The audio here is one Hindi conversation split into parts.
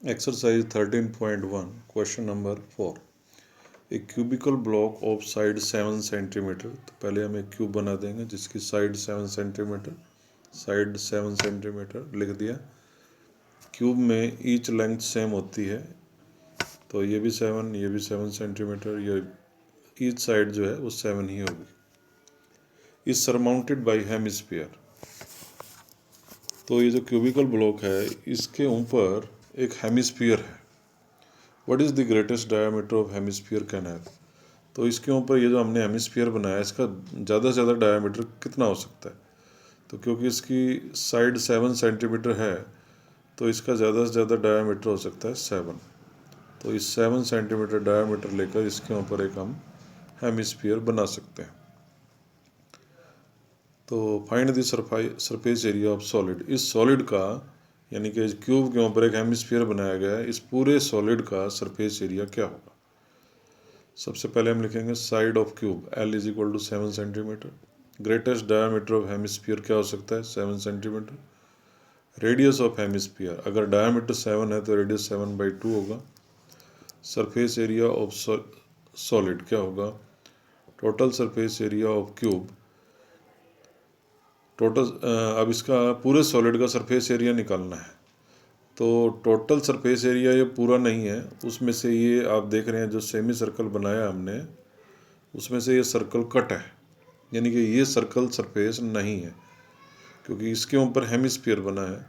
Exercise 13.1 question number 4 एक cubical block of side 7 centimetre. तो पहले हम एक क्यूब बना देंगे जिसकी साइड 7 सेंटीमीटर, साइड 7 सेंटीमीटर लिख दिया। क्यूब में ईच लेंथ सेम होती है, तो ये भी 7, ये भी 7 सेंटीमीटर, ये ईच साइड जो है वो 7 ही होगी। Is surmounted by hemisphere. तो ये जो क्यूबिकल ब्लॉक है इसके ऊपर एक हेमिस्फीयर है। What is the greatest diameter of hemisphere can have. तो इसके ऊपर ये जो हमने हेमिस्फीयर बनाया इसका ज़्यादा से ज़्यादा डायमीटर कितना हो सकता है। तो क्योंकि इसकी साइड 7 सेंटीमीटर है तो इसका ज़्यादा से ज़्यादा डायमीटर हो सकता है 7। तो इस 7 सेंटीमीटर डायमीटर लेकर इसके ऊपर एक हम हेमिस्फीयर बना सकते हैं। तो find the surface area of solid. इस सॉलिड का यानी कि क्यूब के ऊपर एक हेमिस्फीयर बनाया गया है, इस पूरे सॉलिड का सरफेस एरिया क्या होगा। सबसे पहले हम लिखेंगे side of cube L is equal to 7 centimetre. Greatest diameter of hemisphere क्या हो सकता है 7 सेंटीमीटर। रेडियस ऑफ हेमिस्फीयर, अगर डायमीटर 7 है तो रेडियस 7/2 होगा। सरफेस एरिया ऑफ सॉलिड क्या होगा। Total surface area of cube, अब इसका पूरे सॉलिड का सरफेस एरिया निकालना है। तो टोटल सरफेस एरिया ये पूरा नहीं है, उसमें से ये आप देख रहे हैं जो सेमी सर्कल बनाया हमने उसमें से ये सर्कल कट है, यानी कि ये सर्कल सरफेस नहीं है क्योंकि इसके ऊपर हेमिस्फीयर बना है।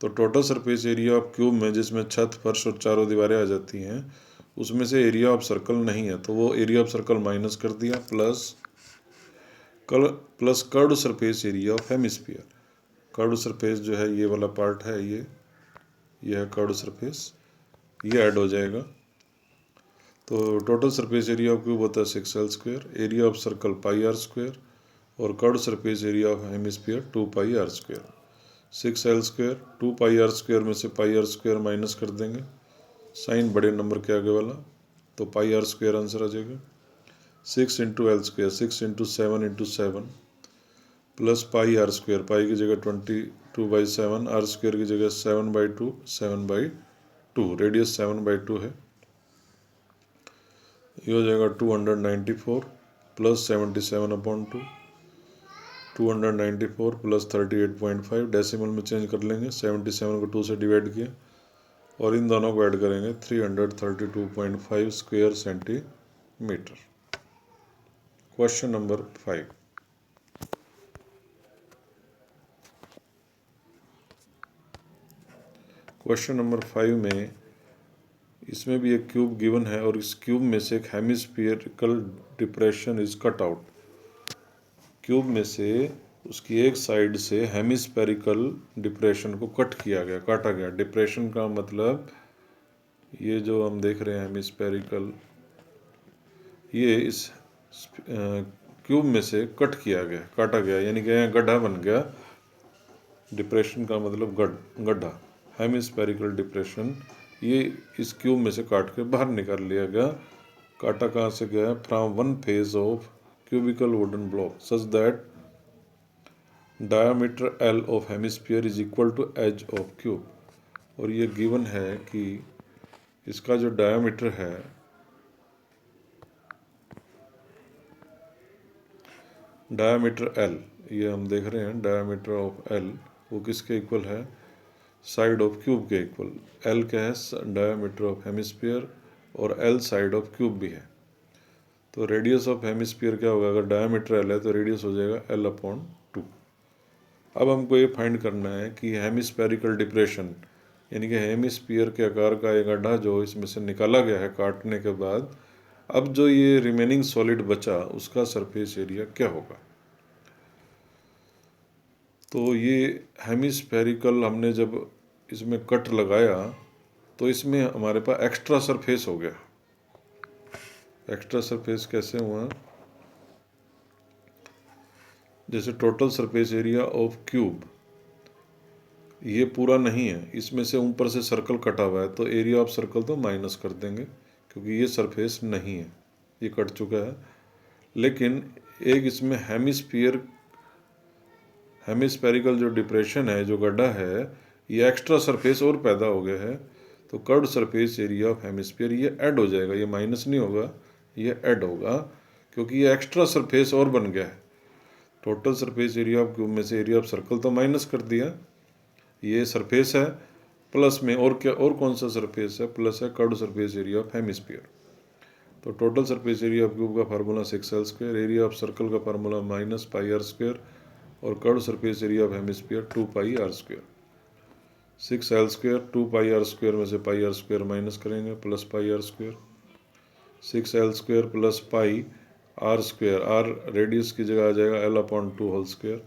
तो total surface area of cube में जिसमें छत, फर्श और चारों दीवारें आ जाती हैं उसमें से एरिया ऑफ सर्कल नहीं है, तो वो एरिया ऑफ सर्कल माइनस कर दिया, plus curved surface area of hemisphere. Curved surface जो है ये वाला पार्ट है, ये है कर्व्ड सरफेस, ये ऐड हो जाएगा। तो total surface area of cube होता है 6L², area of circle πr², और curved surface area of hemisphere 2πr²। 6L², 2πr² में से πr² माइनस कर देंगे, साइन बड़े नंबर के आगे वाला, तो πr² आंसर आ जाएगा। 6 × L², 6 × 7 × 7 प्लस πr², पाई की जगह 22/7, r² की जगह 7/2, 7/2, रेडियस 7/2 है। ये हो जाएगा 294 प्लस 77/2, 294 प्लस 38.5, डेसिमल में चेंज कर लेंगे, 77 को 2 से डिवाइड किया और इन दोनों को ऐड करेंगे, 332.5 square centimetre. Question number 5। Question number 5 में इसमें भी एक क्यूब गिवन है और इस क्यूब में से एक hemispherical depression is cut out. Cube में से उसकी एक साइड से हेमिस्फेरिकल डिप्रेशन को कट किया गया, काटा गया। डिप्रेशन का मतलब ये जो हम देख रहे हैं हेमिस्फेरिकल, ये इस क्यूब में से कट किया गया, काटा गया, यानी कि यहाँ गड्ढा बन गया। डिप्रेशन का मतलब गड्ढा, हेमिस्फेरिकल डिप्रेशन, ये इस क्यूब में से काट के बाहर निकाल लिया गया। काटा कहाँ से गया, from one face of cubical wooden block such that diameter L of hemisphere is equal to edge of cube. और ये गिवन है कि इसका जो डायमीटर है डायमीटर L, ये हम देख रहे हैं डायमीटर ऑफ L वो किसके इक्वल है, साइड ऑफ क्यूब के इक्वल। L क्या है, डायमीटर ऑफ हेमिस्फीयर, और L साइड ऑफ क्यूब भी है। तो रेडियस ऑफ हेमिस्फीयर क्या होगा, अगर डायमीटर L है तो रेडियस हो जाएगा L/2। अब हमको ये फाइंड करना है कि हेमिस्फेरिकल डिप्रेशन यानी कि हेमिस्फीयर के आकार का एक गड्ढा जो इसमें से निकाला गया है काटने के बाद, अब जो ये रिमेनिंग सॉलिड बचा उसका सरफेस एरिया क्या होगा। तो ये हेमिस्फेरिकल हमने जब इसमें कट लगाया तो इसमें हमारे पास एक्स्ट्रा सरफेस हो गया। एक्स्ट्रा सरफेस कैसे हुआ, जैसे total surface area of cube ये पूरा नहीं है, इसमें से ऊपर से सर्कल कटा हुआ है, तो एरिया ऑफ सर्कल तो माइनस कर देंगे क्योंकि ये सरफेस नहीं है, ये कट चुका है। लेकिन एक इसमें हेमिस्फेरिकल जो डिप्रेशन है, जो गड्ढा है, ये एक्स्ट्रा सरफेस और पैदा हो गया है। तो curved surface area of hemisphere ये ऐड हो जाएगा, ये माइनस नहीं होगा, ये ऐड होगा क्योंकि ये एक्स्ट्रा सरफेस और बन गया है। Total surface area of cube में से एरिया ऑफ सर्कल तो माइनस कर दिया, ये सरफेस है, प्लस में और क्या, और कौन सा सरफेस है, प्लस है curved surface area of hemisphere. तो total surface area of cube का formula 6l², area of circle का फार्मूला -πr² और curved surface area of hemisphere 2πr²। 6l², 2πr² में से πr² माइनस करेंगे, plus πr²। 6l² plus πr², r radius की जगह आ जाएगा l/2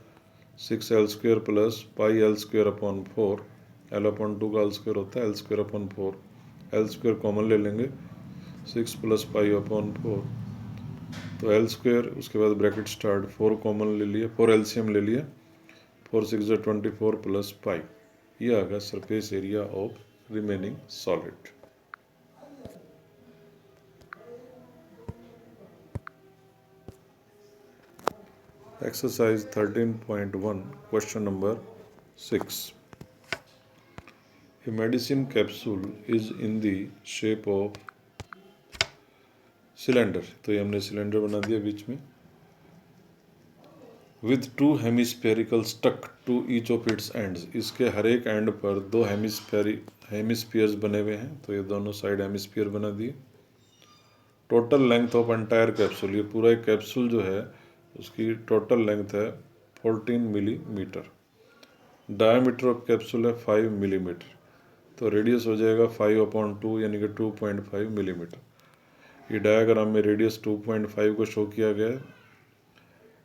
6l² plus πl²/4, l/2 का l² होता है l²/4, l² कॉमन ले लेंगे, 6 प्लस π/4, तो l², उसके बाद ब्रैकेट स्टार्ट, 4 कॉमन ले लिए, 4 एलसीएम ले लिया, 4 6 24 प्लस π, ये आ गया surface area of remaining solid. Exercise 13.1 question number 6। A medicine capsule is in the shape of cylinder, तो ये हमने सिलेंडर बना दिया बीच में, with 2 hemispherical stuck to each of its ends, इसके हर एक एंड पर 2 हेमिस्फीयर्स बने हुए हैं, तो ये दोनों साइड हेमिस्फीयर बना दिए। Total length of entire capsule, ये पूरा एक कैप्सूल जो है उसकी टोटल लेंथ है 14 मिलीमीटर। डायमीटर ऑफ कैप्सूल है 5 मिलीमीटर, तो रेडियस हो जाएगा 5/2 यानी कि 2.5 मिलीमीटर। ये डायग्राम में रेडियस 2.5 को शो किया गया है,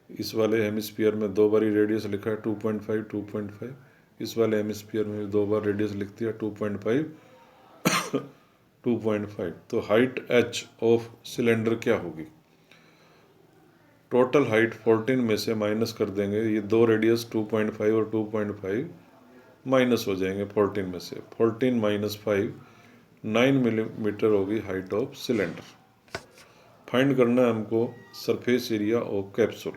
इस वाले हेमिस्फीयर में 2 बार रेडियस लिखा है 2.5 2.5, इस वाले हेमिस्फीयर में 2 बार रेडियस लिख दिया 2.5 2.5। तो हाइट h ऑफ सिलेंडर क्या होगी? टोटल हाइट 14 में से माइनस कर देंगे, ये 2 रेडियस 2.5 और 2.5 माइनस हो जाएंगे 14 में से, 14 - 5 9 मिलीमीटर होगी हाइट ऑफ सिलेंडर। फाइंड करना है हमको सरफेस एरिया ऑफ कैप्सूल।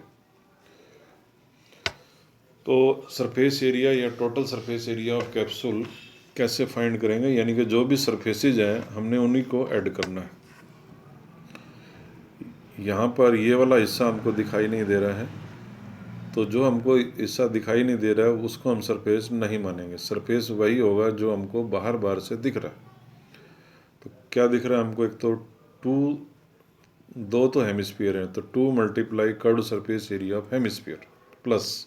तो सरफेस एरिया या total surface area of capsule कैसे फाइंड करेंगे, यानी कि जो भी सरफेसेज हैं हमने उन्हीं को ऐड करना है। यहाँ पर ये वाला हिस्सा हमको दिखाई नहीं दे रहा है, तो जो हमको हिस्सा दिखाई नहीं दे रहा है उसको हम सरफेस नहीं मानेंगे। सरफेस वही होगा जो हमको बाहर से दिख रहा है। तो क्या दिख रहा है हमको, एक तो 2 तो हेमिस्फीयर हैं, तो 2 × curved surface area of hemisphere plus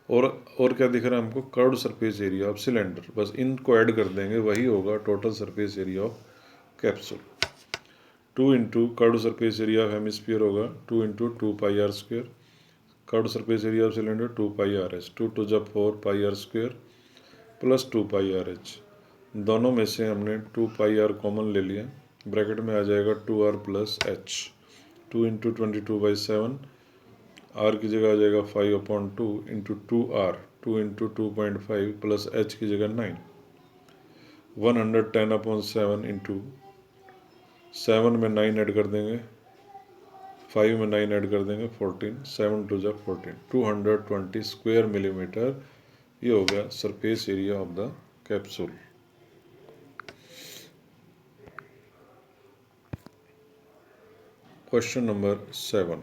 और क्या दिख रहा है हमको, curved surface area of cylinder. बस इनको ऐड कर देंगे, वही होगा total surface area of capsule. 2 × curved surface area of hemisphere होगा 2 × 2πr², curved surface area of cylinder 2πrh, 2 × 4 πr² plus 2πrh। दोनों में से हमने 2πr कॉमन ले लिया, ब्रैकेट में आ जाएगा 2r प्लस h, 2 × 22/7, r की जगह आ जाएगा 5/2 × 2r, 2 × 2.5 प्लस h की जगह 9, 110/7 × 7 में 9 ऐड कर देंगे, 5 में 9 ऐड कर देंगे 14, 7 2 14, 220 स्क्वायर मिलीमीटर, ये हो गया surface area of the capsule. Question number 7।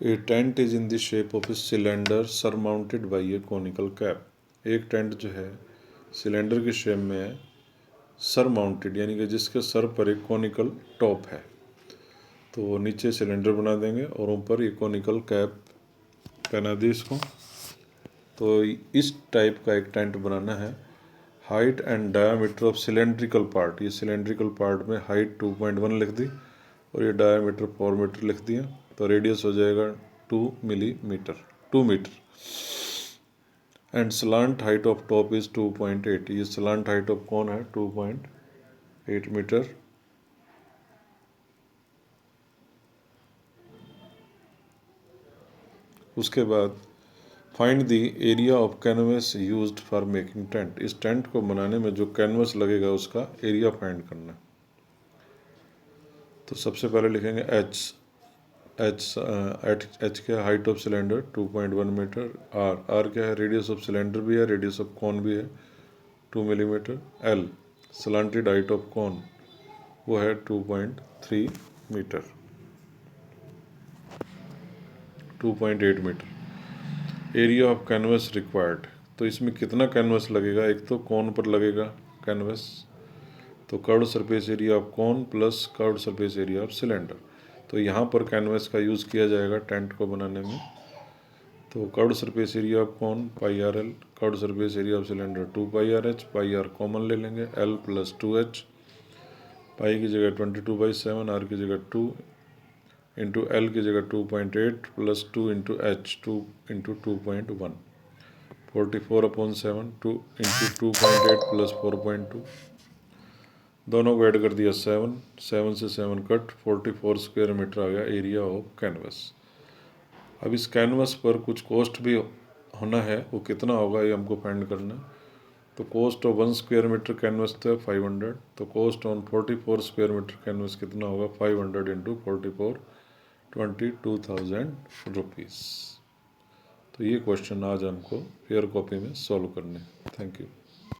A tent is in the shape of a cylinder surmounted by A conical cap. एक टेंट जो है सिलेंडर के शेप में है, सरमाउंटेड यानी कि जिसके सर पर एक कॉनिकल टॉप है। तो नीचे सिलेंडर बना देंगे और ऊपर एक कॉनिकल कैप पहना दी इसको। तो इस टाइप का एक टेंट बनाना है। Height and diameter of cylindrical part, ये सिलेंड्रिकल पार्ट में हाइट 2.1 लिख दी और ये डायामीटर 4 मीटर लिख दिया, तो रेडियस हो जाएगा 2 metre. And slant height of top is 2.8, ये स्लांट हाइट ऑफ कौन है 2.8 मीटर। उसके बाद find the area of canvas used for making tent. इस टेंट को बनाने में जो कैनवस लगेगा उसका एरिया फाइंड करना। तो सबसे पहले लिखेंगे h, एच क्या है, height of cylinder 2.1 metre. R क्या है, रेडियस ऑफ सिलेंडर भी है, रेडियस ऑफ कॉन भी है 2 millimetre. L slanted height of cone वो है 2.3 metre, 2.8 metre. Area of canvas required, तो इसमें कितना कैनवस लगेगा, एक तो कॉन पर लगेगा कैनवस, तो curved surface area of cone plus curved surface area of cylinder. तो यहाँ पर कैनवस का यूज़ किया जाएगा टेंट को बनाने में। तो curved surface area of cone pi R L, curved surface area of cylinder 2 pi R H, pi R common ले लेंगे, एल प्लस 2h, पाई की जगह 22/7, आर की जगह 2 इंटू एल की जगह 2.8 plus 2 into H 2 into 2.1, 44/7, 2 into 2.8 plus 4.2, दोनों को ऐड कर दिया 7, 7 से 7 कट, 44 स्क्वायर मीटर आ गया एरिया ऑफ कैनवस। अब इस कैनवस पर कुछ कॉस्ट भी होना है, वो कितना होगा ये हमको फाइंड करना है। तो cost of 1 square metre canvas था 500, तो cost on 44 square metre canvas कितना होगा, 500 इंटू 44, 22,000 रुपीज़। तो ये क्वेश्चन आज हमको फेयर कॉपी में सॉल्व करने। Thank you.